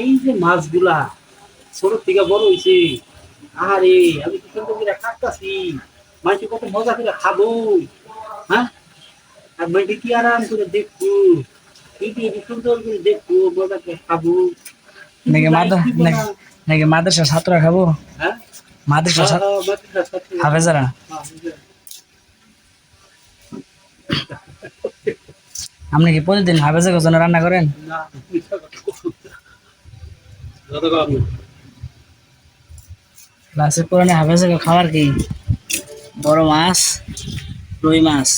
এই যে মাছগুলা ছোট থেকে বড় হয়েছে, আরে আমি কি সুন্দর করে কাটতাছি, মানুষ কত মজা করে খাবো। হ্যাঁ, আর মেয়েটি কি আরাম করে দেখবো, কি সুন্দর করে দেখবো, মজা করে খাবো। নাকি নাকি মাদ্রাসা ছাত্ররা খাবো, হ্যাঁ, মাদ্রাসা হাফেজারা। আপনি কি প্রতিদিন হাফেজের জন্য রান্না করেন? ক্লাসের পুরানি হাফেজের খাবার কি? বড় মাছ, রুই মাছ।